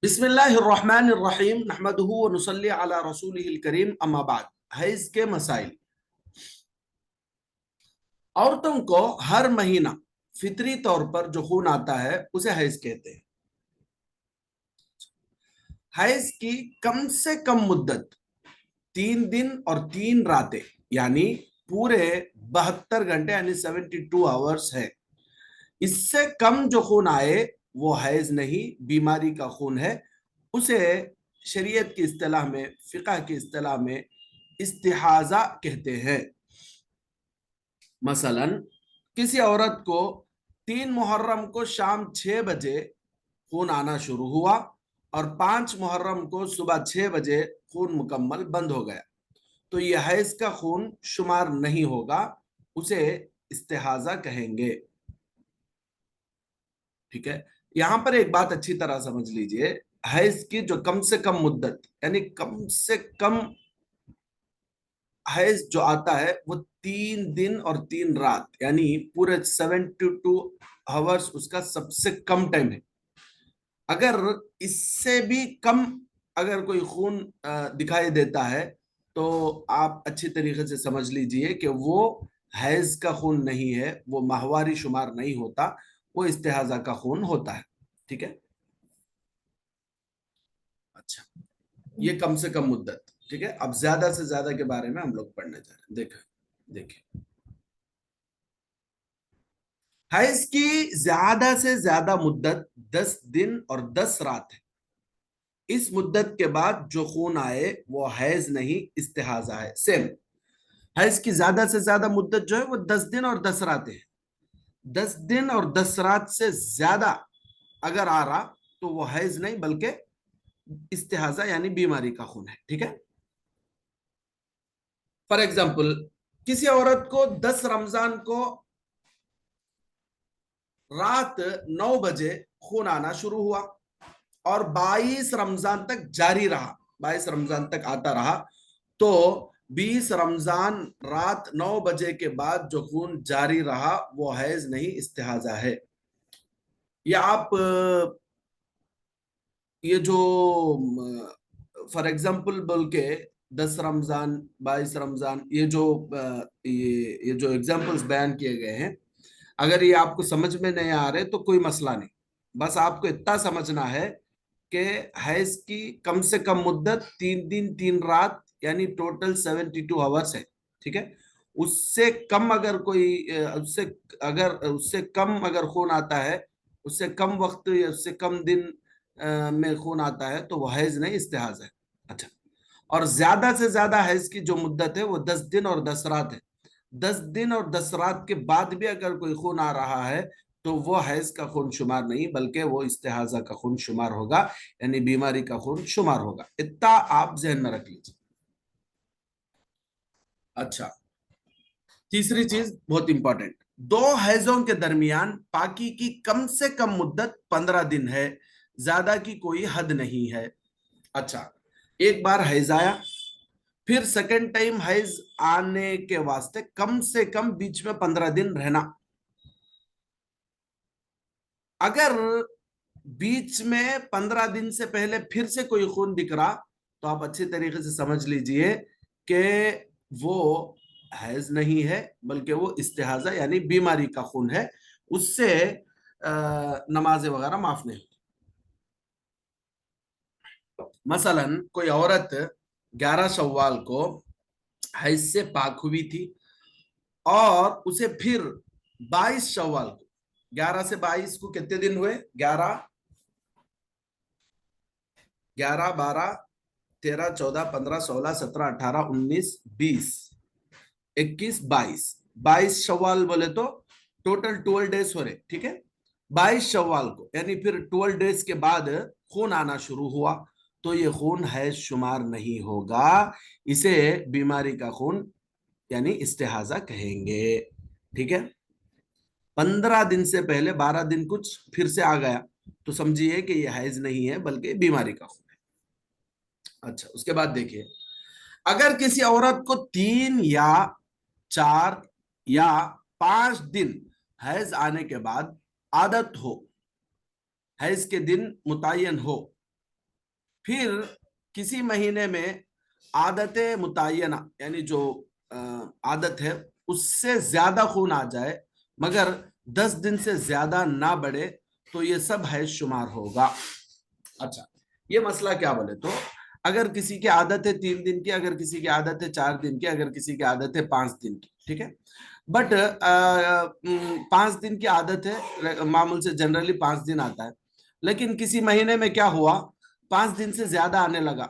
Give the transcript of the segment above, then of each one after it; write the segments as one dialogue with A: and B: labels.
A: بسم اللہ الرحمن الرحیم نحمدہ ونصلی علی رسولہ الکریم اما بعد۔ حیض کے مسائل۔ عورتوں کو ہر مہینہ فطری طور پر جو خون آتا ہے اسے حیض کہتے ہیں۔ حیض کی کم سے کم مدت 3 دن اور 3 راتیں یعنی پورے 72 گھنٹے یعنی 72 آورز ہے۔ اس سے کم جو خون آئے وہ حیض نہیں، بیماری کا خون ہے۔ اسے شریعت کی اصطلاح میں، فقہ کی اصطلاح میں استحاضہ کہتے ہیں۔ مثلا کسی عورت کو 3 محرم کو شام 6 بجے خون آنا شروع ہوا اور 5 محرم کو صبح 6 بجے خون مکمل بند ہو گیا تو یہ حیض کا خون شمار نہیں ہوگا، اسے استحاضہ کہیں گے۔ ٹھیک ہے، یہاں پر ایک بات اچھی طرح سمجھ لیجئے، حیض کی جو کم سے کم مدت یعنی کم سے کم حیض جو آتا ہے وہ 3 دن اور 3 رات یعنی پورے 72 آورز اس کا سب سے کم ٹائم ہے۔ اگر اس سے بھی کم اگر کوئی خون دکھائی دیتا ہے تو آپ اچھی طریقے سے سمجھ لیجئے کہ وہ حیض کا خون نہیں ہے، وہ ماہواری شمار نہیں ہوتا، وہ استحاضہ کا خون ہوتا ہے۔ ٹھیک ہے، اچھا، یہ کم سے کم مدت۔ ٹھیک ہے، اب زیادہ سے زیادہ کے بارے میں ہم لوگ پڑھنے جا رہے ہیں۔ دیکھیں حیض کی زیادہ سے زیادہ مدت 10 دن اور 10 رات ہے۔ اس مدت کے بعد جو خون آئے وہ حیض نہیں، استحاضہ ہے۔ سیم حیض کی زیادہ سے زیادہ مدت جو ہے وہ 10 دن اور 10 راتیں ہیں۔ 10 دن اور 10 رات سے زیادہ اگر آ رہا تو وہ حیض نہیں بلکہ استحاضہ یعنی بیماری کا خون ہے۔ ٹھیک ہے، فار ایگزامپل کسی عورت کو 10 رمضان کو رات 9 بجے خون آنا شروع ہوا اور 22 رمضان تک جاری رہا، 22 رمضان تک آتا رہا تو 20 رمضان رات 9 بجے کے بعد جو خون جاری رہا وہ حیض نہیں، استحاضہ ہے۔ یا آپ یہ جو فار ایگزامپل بول کے 10 رمضان 22 رمضان یہ جو ایگزامپلز بیان کیے گئے ہیں، اگر یہ آپ کو سمجھ میں نہیں آ رہے تو کوئی مسئلہ نہیں، بس آپ کو اتنا سمجھنا ہے کہ حیض کی کم سے کم مدت 3 دن 3 رات یعنی ٹوٹل 72 آورز ہے۔ ٹھیک ہے، اس سے کم اگر اس سے کم اگر خون آتا ہے، اس سے کم وقت یا اس سے کم دن میں خون آتا ہے تو وہ حیض نہیں، استحاضہ ہے۔ اچھا، اور زیادہ سے زیادہ حیض کی جو مدت ہے وہ 10 دن اور 10 رات ہے۔ 10 دن اور 10 رات کے بعد بھی اگر کوئی خون آ رہا ہے تو وہ حیض کا خون شمار نہیں بلکہ وہ استحاضہ کا خون شمار ہوگا، یعنی بیماری کا خون شمار ہوگا۔ اتنا آپ ذہن میں رکھ لیجیے۔ اچھا، تیسری چیز بہت امپورٹنٹ، 2 حیضوں کے درمیان پاکی کی کم سے کم مدت 15 دن ہے، زیادہ کی کوئی حد نہیں ہے۔ اچھا، ایک بار حیض آیا، پھر سیکنڈ ٹائم حیض آنے کے واسطے کم سے کم بیچ میں 15 دن رہنا۔ اگر بیچ میں 15 دن سے پہلے پھر سے کوئی خون دکھ رہا تو آپ اچھی طریقے سے سمجھ لیجئے کہ وہ حیض نہیں ہے بلکہ وہ استحاضہ یعنی بیماری کا خون ہے، اس سے نماز وغیرہ معاف نہیں ہوتی۔ مثلا کوئی عورت 11 شوال کو حیض سے پاک ہوئی تھی اور اسے پھر 22 شوال کو، 11 سے 22 کو کتنے دن ہوئے؟ 11 12 13 14 15 16 17 18 19 20 21 22 شوال بولے تو ٹوٹل 12 ڈیز ہو رہے۔ ٹھیک ہے، 22 شوال کو یعنی پھر 12 ڈیز کے بعد خون آنا شروع ہوا تو یہ خون حیض شمار نہیں ہوگا، اسے بیماری کا خون یعنی استحاضہ کہیں گے۔ ٹھیک ہے، 15 دن سے پہلے 12 دن کچھ پھر سے آ گیا تو سمجھیے کہ یہ حیض نہیں ہے بلکہ بیماری کا خون ہے۔ اچھا، اس کے بعد دیکھیے، اگر کسی عورت کو 3 یا 4 یا 5 دن حیض آنے کے بعد عادت ہو، حیض کے دن متعین ہو फिर किसी महीने में आदत मुतय्यना यानी जो आदत है उससे ज्यादा खून आ जाए मगर 10 दिन से ज्यादा ना बढ़े तो ये सब हैज शुमार होगा। अच्छा, ये मसला क्या बोले तो अगर किसी की आदत है 3 दिन की, अगर किसी की आदत है 4 दिन की, अगर किसी की आदत है 5 दिन की, ठीक है, बट 5 दिन की आदत है, मामूल से जनरली 5 दिन आता है, लेकिन किसी महीने में क्या हुआ 5 दिन से ज्यादा आने लगा,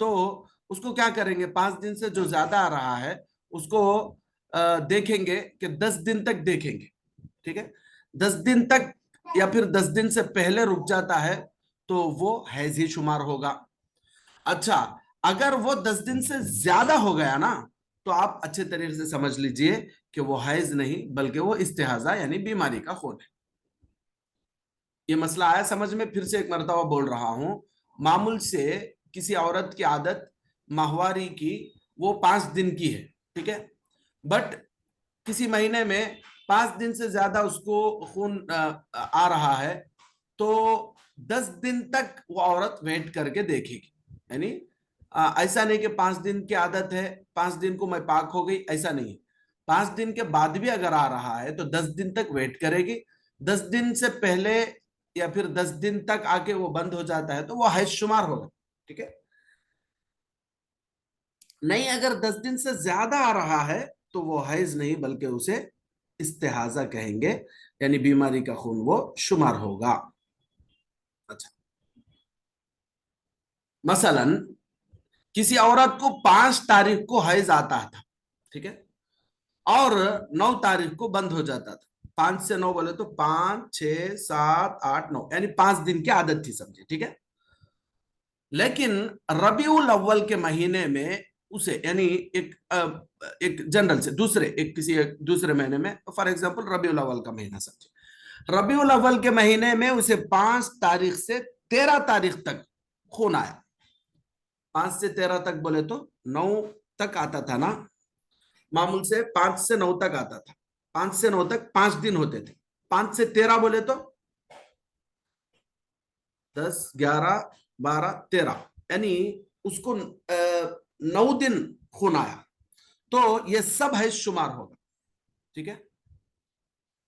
A: तो उसको क्या करेंगे, 5 दिन से जो ज्यादा आ रहा है उसको देखेंगे कि 10 दिन तक देखेंगे, ठीक है, 10 दिन तक या फिर 10 दिन से पहले रुक जाता है तो वो हैज ही शुमार होगा। अच्छा, अगर वो 10 दिन से ज्यादा हो गया ना तो आप अच्छे तरीके से समझ लीजिए कि वो हैज नहीं बल्कि वो इस्तेहाजा यानी बीमारी का खून है। ये मसला आया समझ में? फिर से एक मर्तबा बोल रहा हूं, मामूल से किसी औरत की आदत माहवारी की वो 5 दिन की है, ठीक है, बट किसी महीने में 5 दिन से ज्यादा उसको खून आ रहा है तो 10 दिन तक वो औरत वेट करके देखेगी, यानी ऐसा नहीं कि 5 दिन की आदत है 5 दिन को मैं पाक हो गई, ऐसा नहीं है, 5 दिन के बाद भी अगर आ रहा है तो 10 दिन तक वेट करेगी, 10 दिन से पहले या फिर 10 दिन तक आके वो बंद हो जाता है तो वो हैज शुमार होगा, ठीक है। नहीं, अगर 10 दिन से ज्यादा आ रहा है तो वो हैज नहीं बल्कि उसे इस्तेहाजा कहेंगे, यानी बीमारी का खून वो शुमार होगा। अच्छा, मसलन किसी औरत को 5 तारीख को हैज आता था, ठीक है, और 9 तारीख को बंद हो जाता था, 5 से 9 बोले तो 5, 6, 7, 8, 9 यानी 5 दिन की आदत थी, समझे, ठीक है, लेकिन रबीउल अव्वल के महीने में उसे यानी एक जनरल से दूसरे एक किसी एक दूसरे महीने में, फॉर एग्जांपल रबीउल अव्वल का महीना समझे, रबीउल अव्वल के महीने में उसे 5 तारीख से 13 तारीख तक खून आया, 5 से 13 तक बोले तो 9 तक आता था ना, मामूल से 5 से 9 तक आता था, 5 से 9 तक 5 दिन होते थे, 5 से 13 बोले तो 10, 11, 12, 13 यानी उसको 9 दिन खून आया तो ये सब है शुमार होगा, ठीक है,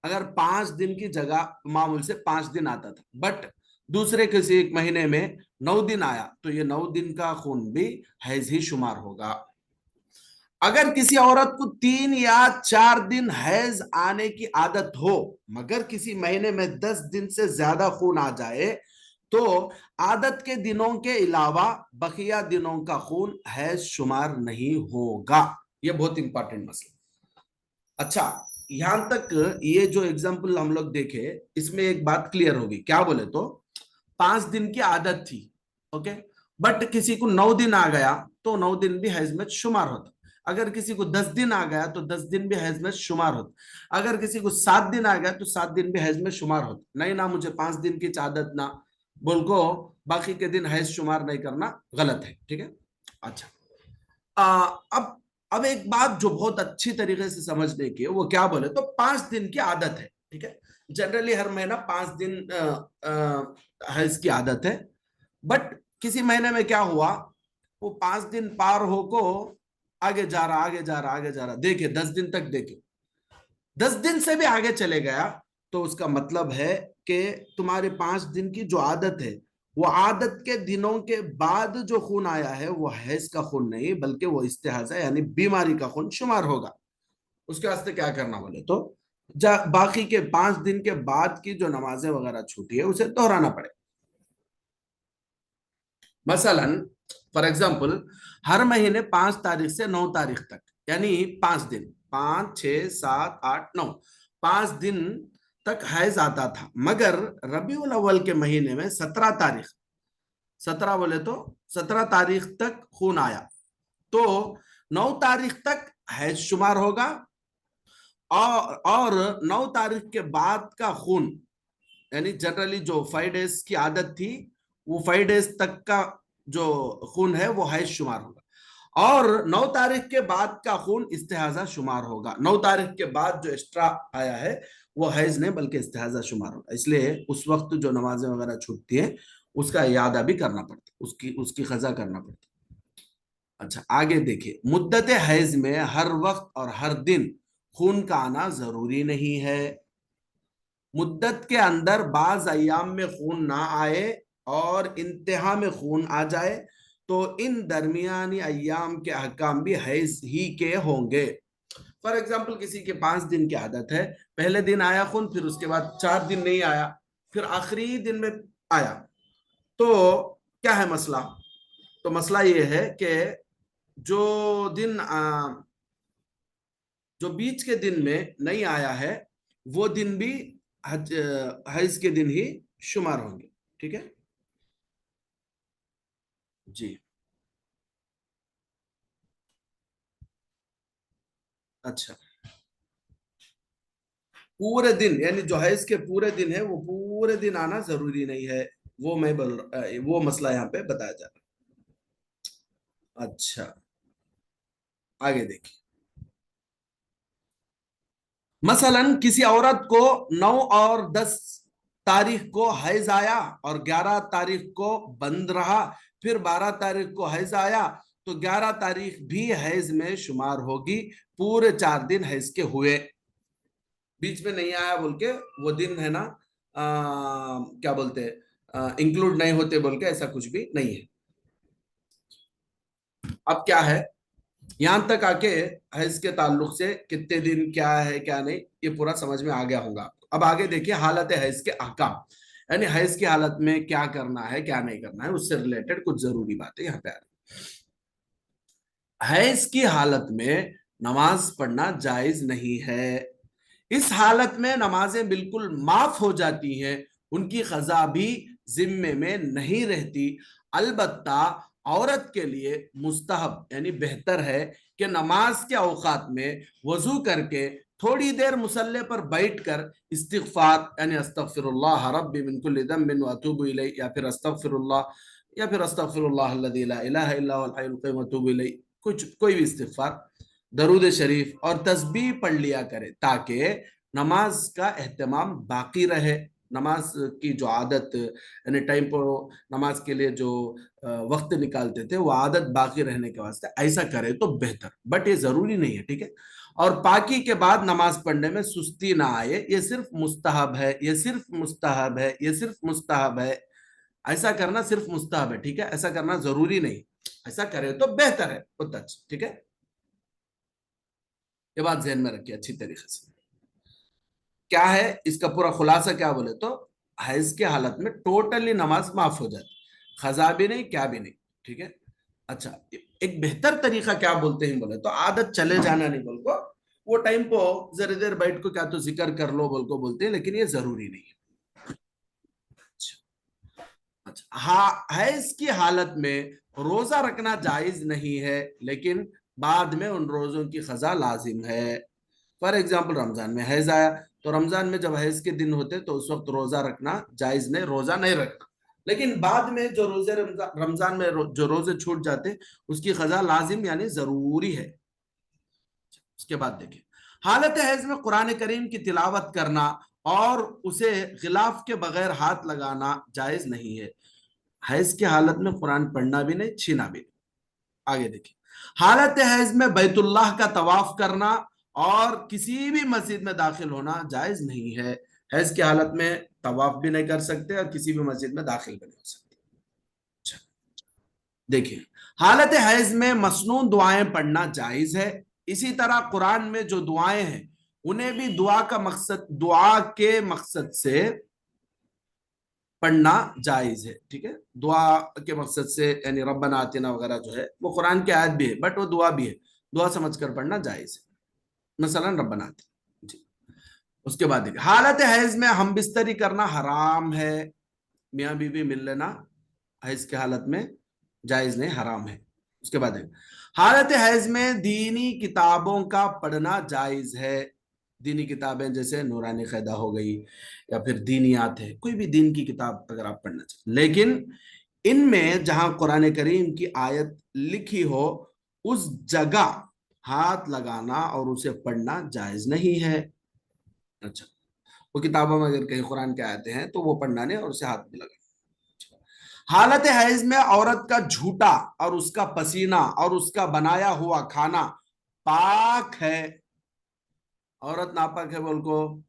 A: अगर 5 दिन की जगह मामूल से 5 दिन आता था बट दूसरे किसी एक महीने में 9 दिन आया तो ये 9 दिन का खून भी हैज ही शुमार होगा। अगर किसी औरत को 3 या 4 दिन हैज आने की आदत हो मगर किसी महीने में 10 दिन से ज्यादा खून आ जाए तो आदत के दिनों के अलावा बकिया दिनों का खून हैज शुमार नहीं होगा। ये बहुत इंपॉर्टेंट मसला। अच्छा, यहां तक ये जो एग्जांपल हम लोग देखे इसमें एक बात क्लियर होगी, क्या बोले तो 5 दिन की आदत थी, ओके, बट किसी को 9 दिन आ गया तो 9 दिन भी हैज में शुमार होता, अगर किसी को 10 दिन आ गया तो 10 दिन भी हैज में शुमार होता, अगर किसी को 7 दिन आ गया तो 7 दिन भी हैज में शुमार होता, नहीं ना मुझे 5 दिन की आदत ना बोल को बाकी के दिन हैज शुमार नहीं करना गलत है, ठीक है। अच्छा, अब एक बात जो बहुत अच्छी तरीके से समझने की है वो क्या बोले तो 5 दिन की आदत है, ठीक है, जनरली हर महीना 5 दिन हैज की आदत है, बट किसी महीने में क्या हुआ वो 5 दिन पार हो को आगे जा रहा आगे जा रहा आगे जा रहा, देखे 10 दिन तक देखे, 10 दिन से भी आगे चले गया तो उसका मतलब है कि तुम्हारे 5 दिन की जो आदत है वो आदत के दिनों के बाद जो खून आया है वो हैज का खून नहीं बल्कि वो इस्तेहाजा यानी बीमारी का खून शुमार होगा। उसके वास्ते क्या करना बोले तो बाकी के 5 दिन के बाद की जो नमाजें वगैरह छूटी है उसे दोहराना पड़े। मसलन फॉर एग्जाम्पल हर महीने 5 तारीख से 9 तारीख तक यानी 5 दिन, 5, 6, 7, 8, 9 5 दिन तक हैज आता था मगर रबीउल अव्वल के महीने में 17 तारीख, 17 बोले तो 17 तारीख तक खून आया तो 9 तारीख तक हैज शुमार होगा और 9 तारीख के बाद का खून यानी जनरली जो 5 डेज की आदत थी वो 5 डेज तक का जो खून है वो हैज शुमार होगा और 9 तारीख के बाद का खून इस्तेहाजा शुमार होगा, 9 तारीख के बाद जो एक्स्ट्रा आया है वो हैज नहीं बल्कि इस्तेहाजा शुमार होगा, इसलिए उस वक्त जो नमाजें वगैरह छूटती है اس کا اعادہ بھی کرنا پڑتا، اس کی قضا کرنا پڑتا۔ اچھا آگے دیکھیے، مدت حیض میں ہر وقت اور ہر دن خون کا آنا ضروری نہیں ہے۔ مدت کے اندر بعض ایام میں خون نہ آئے اور انتہا میں خون آ جائے تو ان درمیانی ایام کے احکام بھی حیض ہی کے ہوں گے۔ فار ایگزامپل کسی کے 5 دن کی عادت ہے، پہلے دن آیا خون، پھر اس کے بعد 4 دن نہیں آیا، پھر آخری دن میں آیا، تو کیا ہے مسئلہ؟ تو مسئلہ یہ ہے کہ جو دن جو بیچ کے دن میں نہیں آیا ہے وہ دن بھی حیض کے دن ہی شمار ہوں گے، ٹھیک ہے جی۔ اچھا پورے دن یعنی جو حیض کے پورے دن ہے وہ پورے دن آنا ضروری نہیں ہے، وہ میں وہ مسئلہ یہاں پہ بتایا جا رہا ہے۔ اچھا آگے دیکھیں، مثلا کسی عورت کو 9 اور 10 تاریخ کو حیض آیا اور 11 تاریخ کو بند رہا، پھر 12 تاریخ کو حیض آیا تو 11 تاریخ بھی حیض میں شمار ہوگی، پورے 4 دن حیض کے ہوئے، بیچ میں نہیں آیا بول کے وہ دن ہے نا کیا بولتے انکلوڈ نہیں ہوتے بول کے ایسا کچھ بھی نہیں ہے۔ اب کیا ہے، یہاں تک آ کے حیض کے تعلق سے کتنے دن کیا ہے کیا نہیں یہ پورا سمجھ میں آ گیا ہوگا۔ اب آگے دیکھیے حالت حیض کے احکام، یعنی حیض کی حالت میں کیا کرنا ہے کیا نہیں کرنا ہے، اس سے ریلیٹڈ کچھ ضروری باتیں یہاں پہ آ رہی۔ حیض کی حالت میں نماز پڑھنا جائز نہیں ہے، اس حالت میں نمازیں بالکل معاف ہو جاتی ہیں، ان کی قضا بھی ذمے میں نہیں رہتی، البتہ عورت کے لیے مستحب یعنی بہتر ہے کہ نماز کے اوقات میں وضو کر کے تھوڑی دیر مصلی پر بیٹھ کر استغفار یعنی استغفر اللہ ربی من کل ذنب واتوب الیہ، یا پھر استغفر اللہ، یا پھر استغفر اللہ الذی لا الہ الا هو الحی القیوم واتوب الیہ، کوئی بھی استغفار، درود شریف اور تسبیح پڑھ لیا کرے تاکہ نماز کا اہتمام باقی رہے، نماز کی جو عادت یعنی ٹائم پر نماز کے لیے جو وقت نکالتے تھے وہ عادت باقی رہنے کے واسطے ایسا کرے تو بہتر، بٹ یہ ضروری نہیں ہے، ٹھیک ہے۔ اور پاکی کے بعد نماز پڑھنے میں سستی نہ آئے، یہ صرف مستحب ہے، یہ صرف مستحب ہے، یہ صرف مستحب ہے، ایسا کرنا صرف مستحب ہے، ٹھیک ہے، ایسا کرنا ضروری نہیں، ایسا کرے تو بہتر ہے اتنا، ٹھیک ہے، یہ بات ذہن میں رکھیے اچھی طریقے سے۔ کیا ہے اس کا پورا خلاصہ کیا بولے تو حیض کی حالت میں ٹوٹلی نماز معاف ہو جاتی، قضا بھی نہیں کیا بھی نہیں، ٹھیک ہے۔ اچھا ایک بہتر طریقہ کیا بولتے ہیں بولے تو عادت چلے جانا نہیں بول کو، وہ ٹائم کو ذرا دیر بیٹھ کو کیا تو ذکر کر لو بول کو بولتے ہیں، لیکن یہ ضروری نہیں ہے۔ اچھا حیض کی حالت میں روزہ رکھنا جائز نہیں ہے، لیکن بعد میں ان روزوں کی قضا لازم ہے۔ فار ایگزامپل رمضان میں حیض آیا تو رمضان میں جب حیض کے دن ہوتے تو اس وقت روزہ رکھنا جائز نہیں، روزہ نہیں رکھنا، لیکن بعد میں جو روزے رمضان میں جو روزے چھوٹ جاتے اس کی قضا لازم یعنی ضروری ہے۔ اس کے بعد دیکھیں، حالت حیض میں قرآن کریم کی تلاوت کرنا اور اسے غلاف کے بغیر ہاتھ لگانا جائز نہیں ہے، حیض کی حالت میں قرآن پڑھنا بھی نہیں چھینا بھی نہیں۔ آگے دیکھیں، حالت حیض میں بیت اللہ کا طواف کرنا اور کسی بھی مسجد میں داخل ہونا جائز نہیں ہے، حیض کی حالت میں طواف بھی نہیں کر سکتے اور کسی بھی مسجد میں داخل بھی نہیں ہو سکتے۔ اچھا دیکھیں، حالت حیض میں مسنون دعائیں پڑھنا جائز ہے، اسی طرح قرآن میں جو دعائیں ہیں انہیں بھی دعا کے مقصد سے پڑھنا جائز ہے، ٹھیک ہے، دعا کے مقصد سے یعنی ربنا آتنا وغیرہ جو ہے وہ قرآن کی آیت بھی ہے بٹ وہ دعا بھی ہے، دعا سمجھ کر پڑھنا جائز ہے، مثلا ربنا آتنا جی۔ اس کے بعد دیکھیں، حالت حیض میں ہم بستری کرنا حرام ہے، میاں بیوی مل لینا حیض کی حالت میں جائز نہیں حرام ہے۔ اس کے بعد دیکھیں، حالت حیض میں دینی کتابوں کا پڑھنا جائز ہے، دینی کتابیں جیسے نورانی قاعدہ ہو گئی یا پھر دینیات ہے، کوئی بھی دین کی کتاب اگر آپ پڑھنا چاہیں، لیکن ان میں جہاں قرآن کریم کی آیت لکھی ہو اس جگہ ہاتھ لگانا اور اسے پڑھنا جائز نہیں ہے۔ اچھا وہ کتابوں میں اگر کہیں قرآن کے آیتیں ہیں تو وہ پڑھنا نہیں اور اسے ہاتھ بھی لگانا۔ हालत हैज में औरत का झूठा और उसका पसीना और उसका बनाया हुआ खाना पाक है। औरत नापाक है बोल को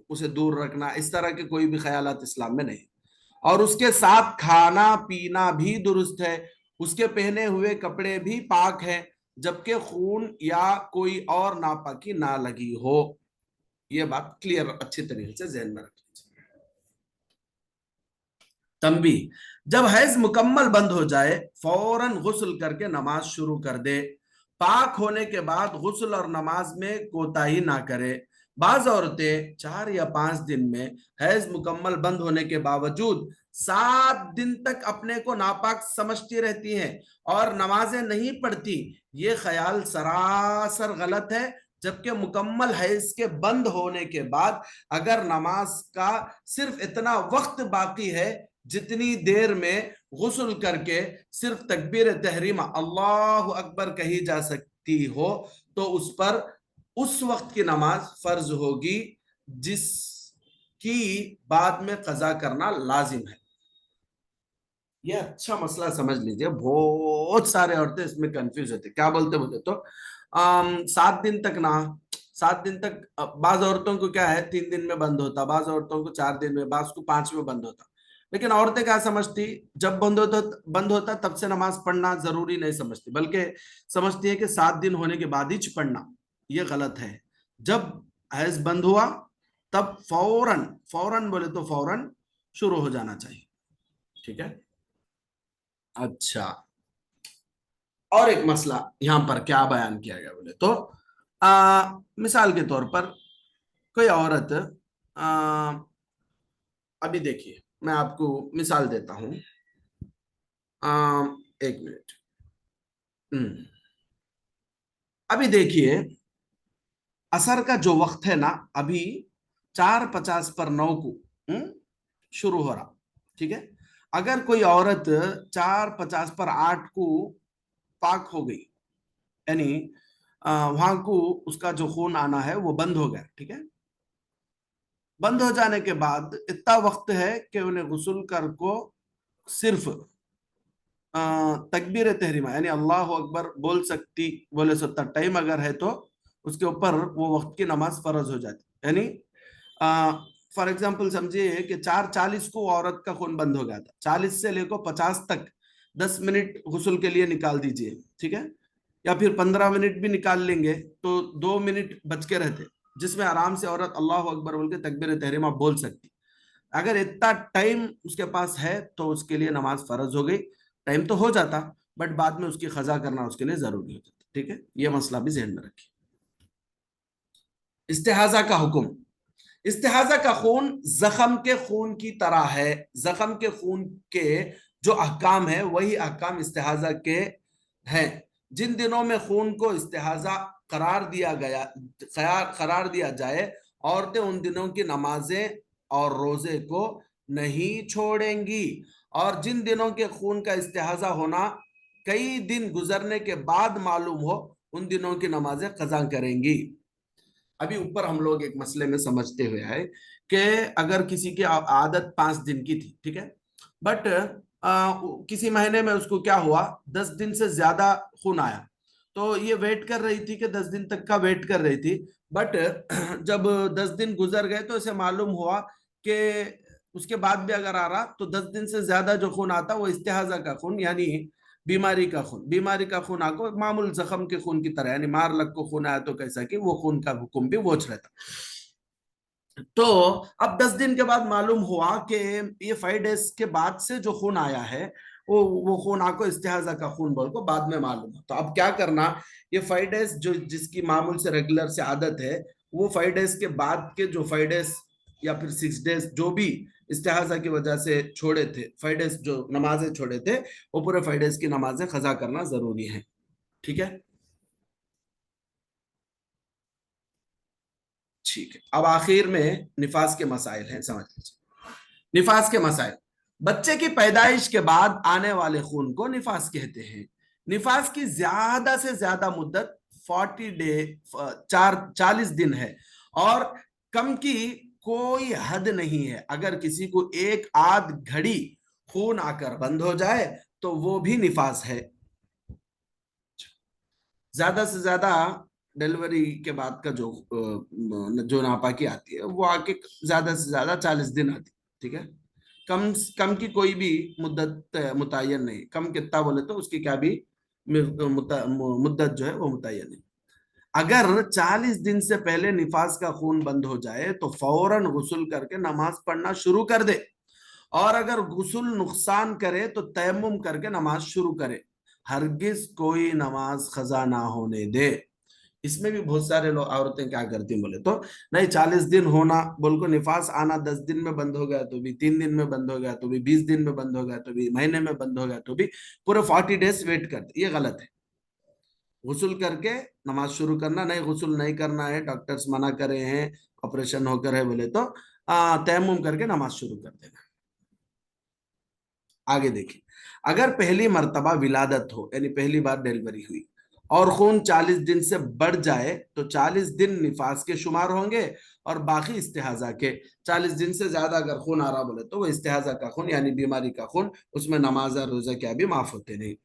A: उसे दूर रखना, इस तरह के कोई भी ख्यालात इस्लाम में नहीं। और उसके साथ खाना पीना भी दुरुस्त है, उसके पहने हुए कपड़े भी पाक है, जबकि खून या कोई और नापाकी ना लगी हो। ये बात क्लियर अच्छी तरीके से ज़हन में रखनी चाहिए। तंबी, जब हैज मुकम्मल बंद हो जाए फौरन गुस्ल करके नमाज शुरू कर दे। पाक होने के बाद गुस्ल और नमाज में कोताही ना करे। बाज औरतें 4 या 5 दिन में हैज मुकम्मल बंद होने के बावजूद 7 दिन तक अपने को नापाक समझती रहती हैं और नमाजें नहीं पढ़ती। ये ख्याल सरासर गलत है, जबकि मुकम्मल हैज के बंद होने के बाद अगर नमाज का सिर्फ इतना वक्त बाकी है जितनी देर में गुस्ल करके सिर्फ तकबीर तहरीमा अल्लाह अकबर कही जा सकती हो, तो उस पर उस वक्त की नमाज फर्ज होगी जिसकी बाद में कजा करना लाजिम है। ये अच्छा मसला समझ लीजिए, बहुत सारे औरतें इसमें कंफ्यूज होते, क्या बोलते बोलते तो 7 दिन तक ना, 7 दिन तक बाज औरतों को क्या है 3 दिन में बंद होता, बाज औरतों को 4 दिन में, बाज को 5 में बंद होता। लेकिन औरतें क्या समझती, जब बंद होता तब से नमाज पढ़ना जरूरी नहीं समझती, बल्कि समझती है कि 7 दिन होने के बाद ही पढ़ना। ये गलत है। जब हैज बंद हुआ तब फौरन, फौरन बोले तो फौरन शुरू हो जाना चाहिए। ठीक है। अच्छा, और एक मसला यहां पर क्या बयान किया गया बोले तो मिसाल के तौर पर कोई औरत, आ, अभी देखिए मैं आपको मिसाल देता हूं। 1 मिनट। अभी देखिए असर का जो वक्त है ना, अभी 4:50 पर 9 को शुरू हो रहा। ठीक है। अगर कोई औरत 4:50 पर 8 को पाक हो गई, यानी वहां को उसका जो खून आना है वो बंद हो गया। ठीक है। बंद हो जाने के बाद इतना वक्त है कि उन्हें गुस्ल कर को सिर्फ तकबीर तहरीमा यानी अल्लाह अकबर बोल सकती, बोले सकता टाइम अगर है तो उसके ऊपर वो वक्त की नमाज फर्ज हो जाती। यानी फॉर एग्जाम्पल समझिए कि 4:40 को औरत का खून बंद हो गया था, 40 से लेकर 50 तक 10 मिनट गुस्ल के लिए निकाल दीजिए। ठीक है। या फिर 15 मिनट भी निकाल लेंगे तो 2 मिनट बच के रहते, जिसमें आराम से औरत अल्लाह अकबर बोल के तकबीर तहरीमा बोल सकती। अगर इतना टाइम उसके पास है तो उसके लिए नमाज फर्ज हो गई। टाइम तो हो जाता, बट बाद में उसकी खजा करना उसके लिए जरूरी हो जाता। ठीक है। ये मसला भी ध्यान में रखिए। इस्तेहाजा का हुक्म। इस्तेहाजा का खून जख्म के खून की तरह है। जख्म के खून के जो अहकाम है वही अहकाम इस्तेहाजा के हैं। जिन दिनों में खून को इस्तेहाजा करार दिया जाए, औरतें उन दिनों की नमाजें और रोजे को नहीं छोड़ेंगी। और जिन दिनों के खून का इस्तेहाजा होना कई दिन गुजरने के बाद मालूम हो, उन दिनों की नमाजें कजा करेंगी। अभी ऊपर हम लोग एक मसले में समझते हुए आए कि अगर किसी की आदत 5 दिन की थी, ठीक है, बट किसी महीने में उसको क्या हुआ 10 दिन से ज्यादा खून आया, तो ये वेट कर रही थी कि 10 दिन तक का वेट कर रही थी। बट जब 10 दिन गुजर गए तो इसे मालूम हुआ कि उसके बाद भी अगर आ रहा तो 10 दिन से ज्यादा जो खून आता वो इस्तेहाजा का खून यानी बीमारी का खून आको मामूल जख्म के खून की तरह, यानी मार लग को खून आया तो कैसा कि वो खून का हुक्म भी वोच रहता। तो अब 10 दिन के बाद मालूम हुआ कि ये 5 डेज के बाद से जो खून आया है वो खून आपको इस्तेहाजा का खून बोल को बाद में मालूम है। तो अब क्या करना, ये 5 डेज जो जिसकी मामूल से रेगुलर से आदत है, वो 5 डेज के बाद के जो 5 डेज या फिर 6 डेज जो भी इस्तेहाजा की वजह से छोड़े थे, 5 डेज जो नमाजें छोड़े थे, वो पूरे 5 डेज की नमाजें खजा करना जरूरी है। ठीक है। ठीक है। अब आखिर में निफास के मसाइल हैं, समझ लीजिए। निफास के मसाइल, बच्चे की पैदाइश के बाद आने वाले खून को निफास कहते हैं। निफास की ज्यादा से ज्यादा मुद्दत 40 डे 40 दिन है और कम की कोई हद नहीं है। अगर किसी को एक आध घड़ी खून आकर बंद हो जाए तो वो भी निफास है। ज्यादा से ज्यादा डिलीवरी के बाद का जो नापाकी आती है वो आके ज्यादा से ज्यादा 40 दिन आती है, ठीक है। कम कम की कोई भी मुद्दत मुतय्यन नहीं, कम कितना बोले तो उसकी क्या भी मुद्दत जो है वो मुतय्यन नहीं। अगर 40 दिन से पहले निफास का खून बंद हो जाए तो फौरन गुस्ल करके नमाज पढ़ना शुरू कर दे, और अगर गुस्ल नुकसान करे तो तयम्मुम करके नमाज शुरू करे, हरगिज कोई नमाज खजा ना होने दे। इसमें भी बहुत सारे लोग औरतें क्या करती हैं बोले तो, नहीं 40 दिन होना बोल को निफास आना 10 दिन में बंद हो गया तो भी, 3 दिन में बंद हो गया तो भी, 20 दिन में बंद हो गया तो भी, महीने में बंद हो गया तो भी पूरे 40 डेज वेट करते। ये गलत है। गुस्ल करके नमाज शुरू करना, नहीं गुस्ल नहीं करना है, डॉक्टर्स मना करे हैं, ऑपरेशन होकर है बोले तो तयम्मुम करके नमाज शुरू कर देना। आगे देखिए, अगर पहली मर्तबा विलादत हो यानी पहली बार डिलीवरी हुई और खून 40 दिन से बढ़ जाए तो 40 दिन निफास के शुमार होंगे और बाकी इस्तेहाजा के। 40 दिन से ज्यादा अगर खून आ रहा बोले तो वो इस्तेहाजा का खून यानी बीमारी का खून, उसमें नमाज और रोजा क्या भी माफ होते नहीं।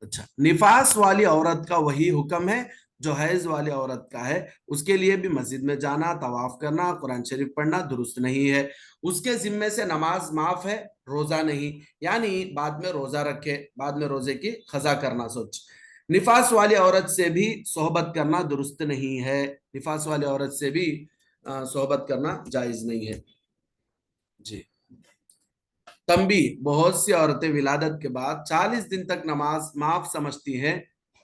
A: अच्छा, निफास वाली औरत का वही हुक्म है जो हैज वाली औरत का है। उसके लिए भी मस्जिद में जाना, तवाफ करना, कुरान शरीफ पढ़ना दुरुस्त नहीं है। उसके जिम्मे से नमाज माफ है, रोजा नहीं, यानी बाद में रोजा रखे, बाद में रोजे की खजा करना सोच। निफास वाली औरत से भी सोहबत करना दुरुस्त नहीं है, निफास वाली औरत से भी सोहबत करना जायज नहीं है जी। तंबी, बहुत सी औरतें विलादत के बाद 40 दिन तक नमाज माफ समझती हैं,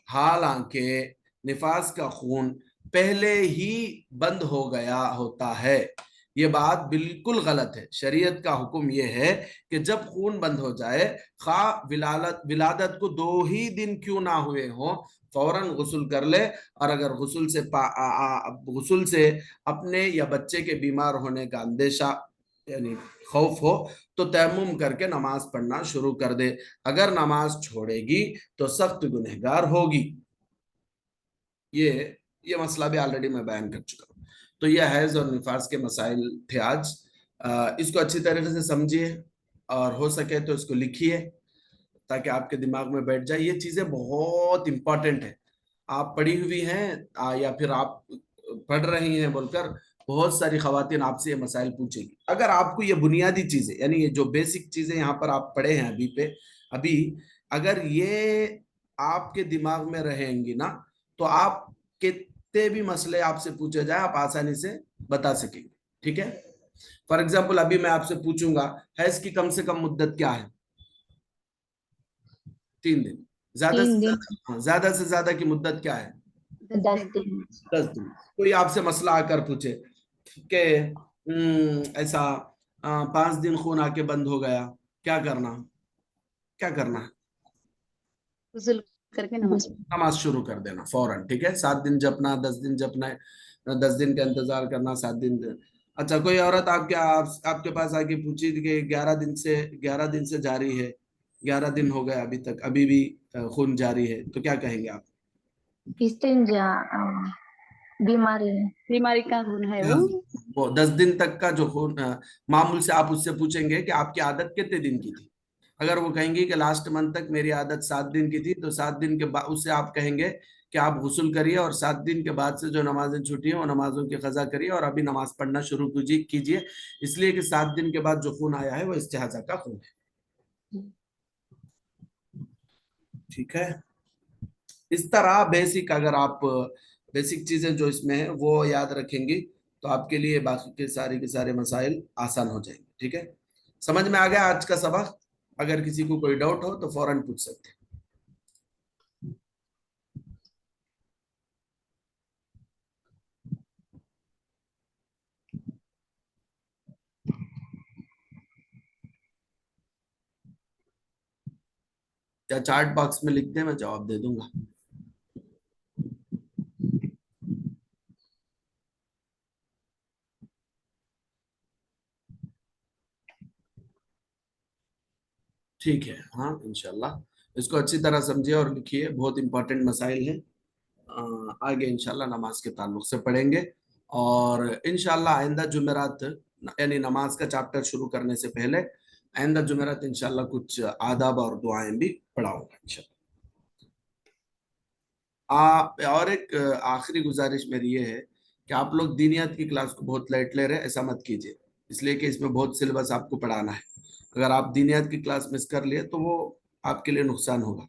A: हालांकि निफास का खून पहले ही बंद हो गया होता है। ये बात बिल्कुल गलत है। शरीयत का हुक्म यह है कि जब खून बंद हो जाए, खा विलादत को 2 ही दिन क्यों ना हुए हो, फौरन गुस्ल कर ले, और अगर गुस्ल से अपने या बच्चे के बीमार होने का अंदेशा यानी खौफ हो तो तयम्मुम करके नमाज पढ़ना शुरू कर दे। अगर नमाज छोड़ेगी तो सख्त गुनहगार होगी। ये ये मसला भी ऑलरेडी मैं बयान कर चुका हूँ। तो ये हैज और निफास के मसाइल थे आज। इसको अच्छी तरीके से समझिए और हो सके तो इसको लिखिए ताकि आपके दिमाग में बैठ जाए। ये चीजें बहुत इंपॉर्टेंट है। आप पढ़ी हुई हैं या फिर आप पढ़ रही हैं बोलकर बहुत सारी खवातीन आपसे ये मसाइल पूछेगी। अगर आपको ये बुनियादी चीजें यानी ये जो बेसिक चीजें यहाँ पर आप पढ़े हैं अभी अगर ये आपके दिमाग में रहेंगी ना, तो आप कितने भी मसले आपसे पूछे जाए आप आसानी से बता सकेंगे, ठीक है। फॉर एग्जाम्पल अभी मैं आपसे पूछूंगा हैज की कम से कम मुद्दत क्या है, 3 दिन। ज्यादा से
B: 3 दिन,
A: ज्यादा, हाँ, ज्यादा से ज्यादा की मुद्दत क्या है,
B: 10 दिन।
A: 10 दिन। कोई आपसे मसला आकर पूछे कि ऐसा 5 दिन खून आके बंद हो गया, क्या करना, क्या करना है,
B: गुस्ल करके नमाज
A: नमाज शुरू कर देना फौरन, ठीक है। 7 दिन जपना, 10 दिन जपना है, 10 दिन का इंतजार करना, 7 दिन। अच्छा, कोई औरत आपके पास आके पूछी कि 11 दिन से जारी है, 11 दिन हो गए अभी तक अभी भी खून जारी है, तो क्या कहेंगे आप।
B: इस्तिंजा, बीमारी बीमारी का खून है वो।
A: वो 10 दिन तक का जो खून मामूल से आप उससे पूछेंगे कि आपकी आदत कितने दिन की थी। अगर वो कहेंगी कि लास्ट मंथ तक मेरी आदत 7 दिन की थी, तो 7 दिन के बाद उससे आप कहेंगे कि आप गुस्ल करिए और 7 दिन के बाद से जो नमाजें छूटी हैं वो नमाजों की कजा करिए और अभी नमाज पढ़ना शुरू कीजिए, इसलिए कि 7 दिन के बाद जो खून आया है वो इस्तिहाजा का खून है, ठीक है। इस तरह बेसिक अगर आप बेसिक चीजें जो इसमें है वो याद रखेंगी तो आपके लिए बाकी के सारे मसाइल आसान हो जाएंगे, ठीक है। समझ में आ गया आज का सबक। अगर किसी को कोई डाउट हो तो फौरन पूछ सकते हैं। या चार्ट बॉक्स में लिख दे, मैं जवाब दे दूंगा। ठीक है, हाँ इंशाल्लाह इसको अच्छी तरह समझिए और लिखिए, बहुत इंपॉर्टेंट मसाइल हैं। आगे इंशाल्लाह नमाज के ताल्लुक से पढ़ेंगे और इंशाल्लाह आइंदा जुमेरात यानी नमाज का चैप्टर शुरू करने से पहले आइंदा जुमेरात इंशाल्लाह कुछ आदाब और दुआएं भी पढ़ाऊंगा इंशाल्लाह। और एक आखिरी गुजारिश मेरी ये है कि आप लोग दीनियात की क्लास को बहुत लाइट ले रहे हैं, ऐसा मत कीजिए, इसलिए कि इसमें बहुत सिलेबस आपको पढ़ाना है। अगर आप दीनियात की क्लास मिस कर लिए तो वो आपके लिए नुकसान होगा।